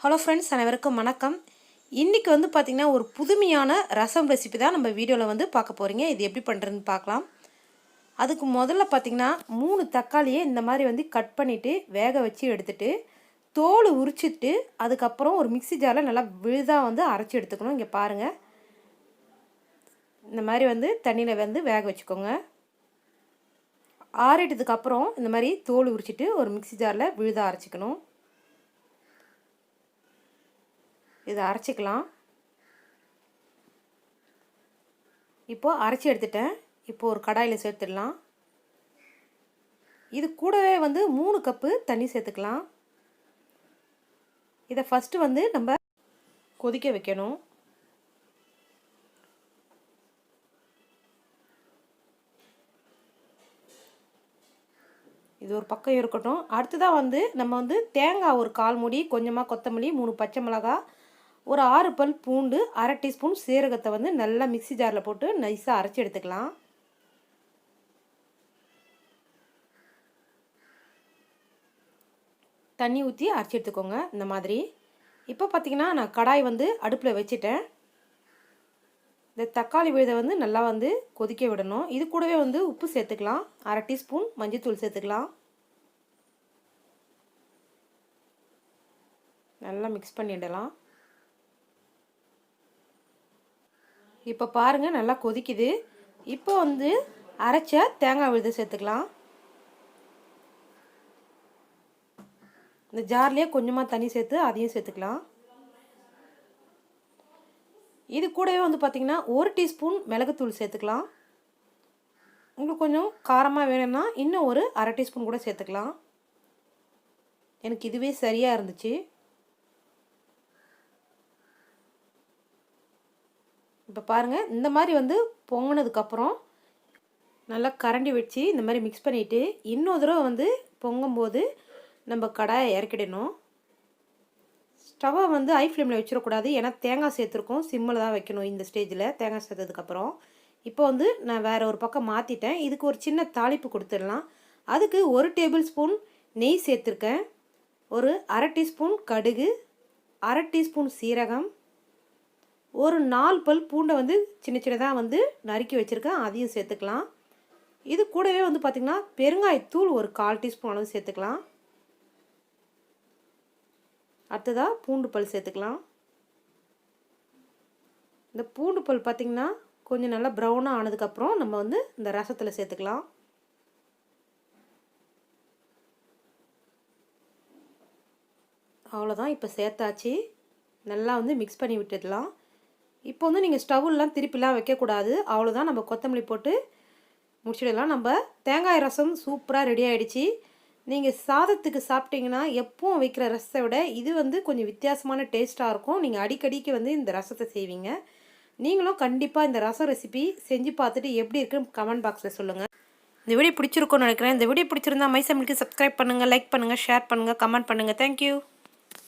Hello friends, அனைவருக்கும் வணக்கம். இன்றைக்கி வந்து பார்த்திங்கன்னா ஒரு புதுமையான ரசம் ரெசிபி தான் நம்ம வீடியோவில் பார்க்க போகிறீங்க. இது எப்படி பண்ணுறதுன்னு பார்க்கலாம். அதுக்கு முதல்ல பார்த்திங்கன்னா 3 தக்காளியை இந்த மாதிரி கட் பண்ணிவிட்டு வேக வச்சு எடுத்துகிட்டு தோல் உரிச்சிட்டு அதுக்கப்புறம் ஒரு மிக்ஸி ஜாரில் நல்லா விழுதாக அரைச்சி எடுத்துக்கணும். இங்கே பாருங்கள், இந்த மாதிரி தண்ணியில் வேக வச்சுக்கோங்க. ஆறிட்டதுக்கப்புறம் இந்த மாதிரி தோல் உரிச்சிட்டு ஒரு மிக்ஸி ஜாரில் விழுதாக அரைச்சிக்கணும். இதை அரைச்சிக்கலாம். இப்போது அரைச்சி எடுத்துட்டேன். இப்போது ஒரு கடாயில் சேர்த்துடலாம். இது கூடவே 3 கப்பு தண்ணி சேர்த்துக்கலாம். இதை ஃபஸ்ட்டு நம்ம கொதிக்க வைக்கணும். இது ஒரு பக்கம் இருக்கட்டும். அடுத்ததாக நம்ம தேங்காய் ஒரு 1/4 மூடி, கொஞ்சமாக கொத்தமல்லி, 3 பச்சை மிளகாய், ஒரு 6 பல் பூண்டு, 1/2 டீஸ்பூன் சீரகத்தை நல்லா மிக்ஸி ஜாரில் போட்டு நைஸாக அரைச்சி எடுத்துக்கலாம். தண்ணி ஊற்றி அரைச்சி எடுத்துக்கோங்க இந்த மாதிரி. இப்போ பார்த்திங்கன்னா நான் கடாய் அடுப்பில் வச்சுட்டேன். இந்த தக்காளி விழுதை நல்லா கொதிக்க விடணும். இது கூடவே உப்பு சேர்த்துக்கலாம். 1/2 டீஸ்பூன் மஞ்சள்தூள் சேர்த்துக்கலாம். நல்லா மிக்ஸ் பண்ணிடலாம். இப்போ பாருங்கள், நல்லா கொதிக்குது. இப்போ அரைச்ச தேங்காய் விழுதை சேர்த்துக்கலாம். இந்த ஜார்லேயே கொஞ்சமாக தண்ணி சேர்த்து அதையும் சேர்த்துக்கலாம். இது கூடவே பார்த்திங்கன்னா 1 டீஸ்பூன் மிளகுத்தூள் சேர்த்துக்கலாம். உங்களுக்கு கொஞ்சம் காரமாக வேணும்னா இன்னும் ஒரு 1/2 டீஸ்பூன் கூட சேர்த்துக்கலாம். எனக்கு இதுவே சரியாக இருந்துச்சு. இப்போ பாருங்கள், இந்த மாதிரி பொங்கினதுக்கப்புறம் நல்லா கரண்டி வச்சு இந்த மாதிரி மிக்ஸ் பண்ணிவிட்டு இன்னொரு தடவை பொங்கும்போது நம்ம கடாயை இறக்கிடணும். ஸ்டவ்வை ஹை ஃப்ளேமில் வச்சிடக்கூடாது. ஏன்னா தேங்காய் சேர்த்துருக்கோம். சிம்மில் தான் வைக்கணும் இந்த ஸ்டேஜில். தேங்காய் சேர்த்ததுக்கப்புறம் இப்போ நான் வேறு ஒரு பக்கம் மாற்றிட்டேன். இதுக்கு ஒரு சின்ன தாளிப்பு கொடுத்துடலாம். அதுக்கு 1 டேபிள் ஸ்பூன் நெய் சேர்த்துருக்கேன். ஒரு 1/2 டீஸ்பூன் கடுகு, 1/2 டீஸ்பூன் சீரகம், ஒரு 4 பல் பூண்டை சின்ன சின்னதாக நறுக்கி வச்சுருக்கேன். அதையும் சேர்த்துக்கலாம். இது கூடவே பார்த்திங்கன்னா பெருங்காயத்தூள் ஒரு 1/4 டீஸ்பூன் அளவு சேர்த்துக்கலாம். அடுத்ததாக பூண்டு பல் சேர்த்துக்கலாம். இந்த பூண்டு பல் பார்த்திங்கன்னா கொஞ்சம் நல்லா ப்ரௌனாக ஆனதுக்கப்புறம் நம்ம இந்த ரசத்தில் சேர்த்துக்கலாம். அவ்வளோதான், இப்போ சேர்த்தாச்சு. நல்லா மிக்ஸ் பண்ணி விட்டுடலாம். இப்போ நீங்கள் ஸ்டவ்லாம் திருப்பிலாம் வைக்கக்கூடாது. அவ்வளோதான், நம்ம கொத்தமல்லி போட்டு முடிச்சிடலாம். நம்ம தேங்காய் ரசம் சூப்பராக ரெடி ஆகிடுச்சு. நீங்கள் சாதத்துக்கு சாப்பிட்டீங்கன்னா எப்பவும் வைக்கிற ரசத்தை விட இது கொஞ்சம் வித்தியாசமான டேஸ்ட்டாக இருக்கும். நீங்கள் அடிக்கடிக்கு இந்த ரசத்தை செய்வீங்க. நீங்களும் கண்டிப்பாக இந்த ரசம் ரெசிபி செஞ்சு பார்த்துட்டு எப்படி இருக்குன்னு கமெண்ட் பாக்ஸில் சொல்லுங்கள். இந்த வீடியோ பிடிச்சிருக்கும்னு நினைக்கிறேன். இந்த வீடியோ பிடிச்சிருந்தா மை சமையலுக்கு சப்ஸ்கிரைப் பண்ணுங்கள், லைக் பண்ணுங்கள், ஷேர் பண்ணுங்கள், கமெண்ட் பண்ணுங்கள். தேங்க்யூ.